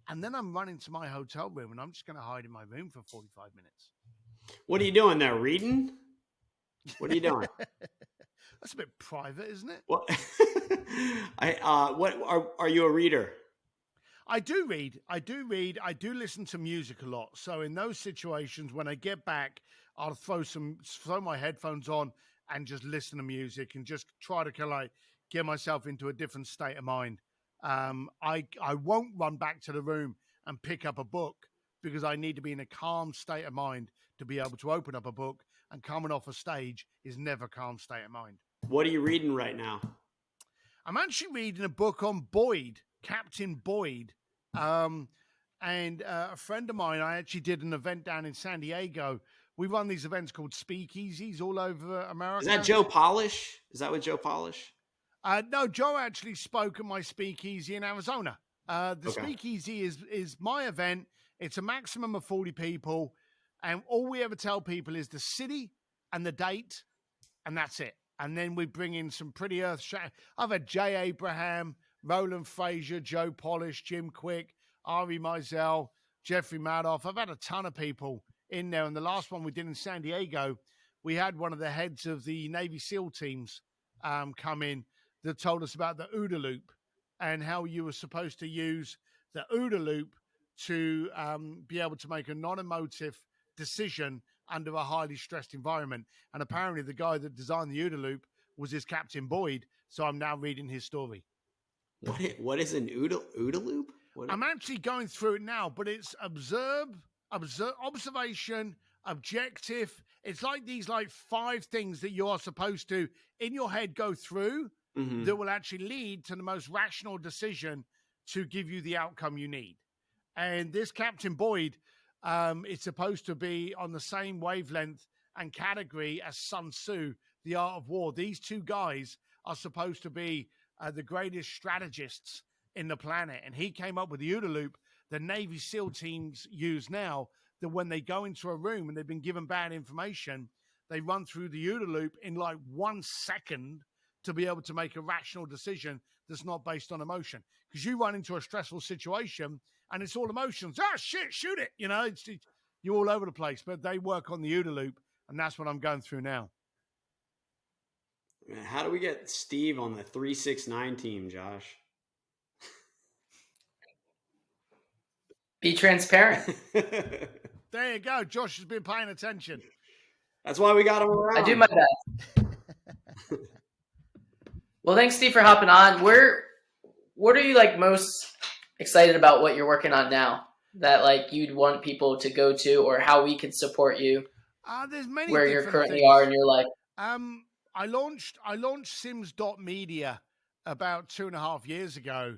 And then I'm running to my hotel room, and I'm just going to hide in my room for 45 minutes. What are you doing there? Reading? What are you doing? That's a bit private, isn't it? What? Are you a reader? I do read. I do listen to music a lot. So in those situations, when I get back, I'll throw my headphones on and just listen to music and just try to kind of like get myself into a different state of mind. I won't run back to the room and pick up a book because I need to be in a calm state of mind to be able to open up a book, and coming off a stage is never a calm state of mind. What are you reading right now? I'm actually reading a book on Boyd, Captain Boyd. And a friend of mine, I actually did an event down in San Diego. We run these events called speakeasies all over America. Is that Joe Polish? Is that with Joe Polish? No, Joe actually spoke at my speakeasy in Arizona. Speakeasy is my event. It's a maximum of 40 people. And all we ever tell people is the city and the date, and that's it. And then we bring in some pretty earth-shattering. I've had Jay Abraham, Roland Frazier, Joe Polish, Jim Quick, Ari Meisel, Jeffrey Madoff. I've had a ton of people in there. And the last one we did in San Diego, we had one of the heads of the Navy SEAL teams come in that told us about the OODA loop and how you were supposed to use the OODA loop to be able to make a non-emotive decision under a highly stressed environment. And apparently the guy that designed the OODA loop was his Captain Boyd. So I'm now reading his story. What is an OODA loop? I'm actually going through it now, but it's observation, objective. It's like these 5 things that you are supposed to, in your head, go through that will actually lead to the most rational decision to give you the outcome you need. And this Captain Boyd, it's supposed to be on the same wavelength and category as Sun Tzu, The Art of War. These 2 guys are supposed to be the greatest strategists in the planet. And he came up with the OODA loop that Navy SEAL teams use now, that when they go into a room and they've been given bad information, they run through the OODA loop in like 1 second to be able to make a rational decision that's not based on emotion. Because you run into a stressful situation and it's all emotions. Oh, shit, shoot it. You know, you're all over the place. But they work on the OODA loop, and that's what I'm going through now. How do we get Steve on the 369 team, Josh? Be transparent. There you go. Josh has been paying attention. That's why we got him around. I do my best. Well, thanks, Steve, for hopping on. What are you like most excited about what you're working on now that like you'd want people to go to, or how we could support you? There's many where you different currently things. are in your life. I launched Sims.media about 2.5 years ago,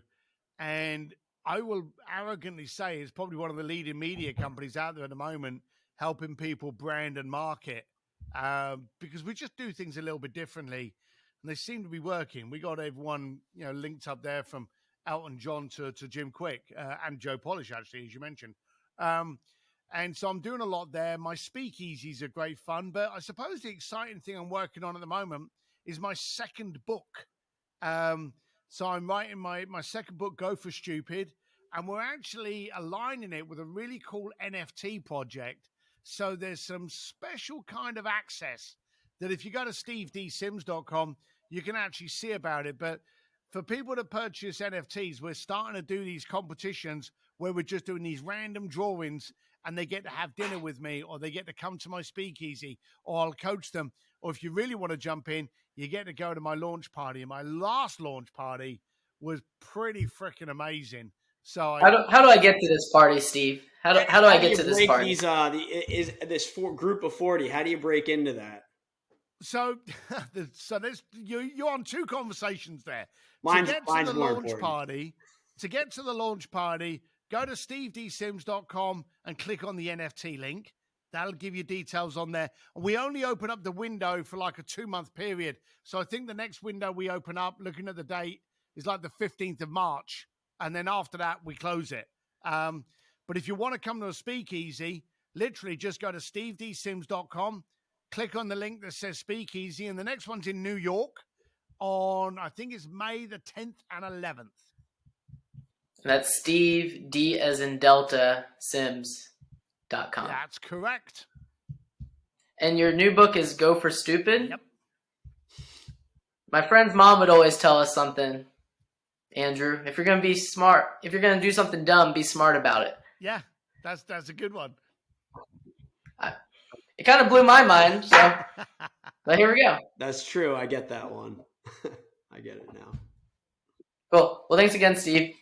and I will arrogantly say it's probably one of the leading media companies out there at the moment, helping people brand and market, because we just do things a little bit differently, and they seem to be working. We got everyone, linked up there, from Elton John to Jim Quick and Joe Polish, actually, as you mentioned. And so I'm doing a lot there. My speakeasies are great fun, but I suppose the exciting thing I'm working on at the moment is my second book. So I'm writing my second book, Go for Stupid, and we're actually aligning it with a really cool NFT project. So there's some special kind of access that if you go to stevedsims.com, you can actually see about it. But for people to purchase NFTs, we're starting to do these competitions where we're just doing these random drawings, and they get to have dinner with me, or they get to come to my speakeasy, or I'll coach them. Or if you really want to jump in, you get to go to my launch party. And my last launch party was pretty freaking amazing. So how do I get to this party, Steve? How do I get to this party? This group of 40, how do you break into that? So there's you're on two conversations there. Mine's to more launch important. party, to get to the launch party, go to stevedsims.com and click on the NFT link. That'll give you details on there. And we only open up the window for like a 2-month period. So I think the next window we open up, looking at the date, is like the 15th of March. And then after that, we close it. But if you want to come to a speakeasy, literally just go to stevedsims.com, click on the link that says speakeasy. And the next one's in New York on, I think it's May the 10th and 11th. That's Steve, D as in Delta, Sims.com. That's correct. And your new book is Go for Stupid? Yep. My friend's mom would always tell us something, Andrew. If you're going to be smart, if you're going to do something dumb, be smart about it. Yeah, that's a good one. It kind of blew my mind, so but here we go. That's true. I get that one. I get it now. Cool. Well, thanks again, Steve.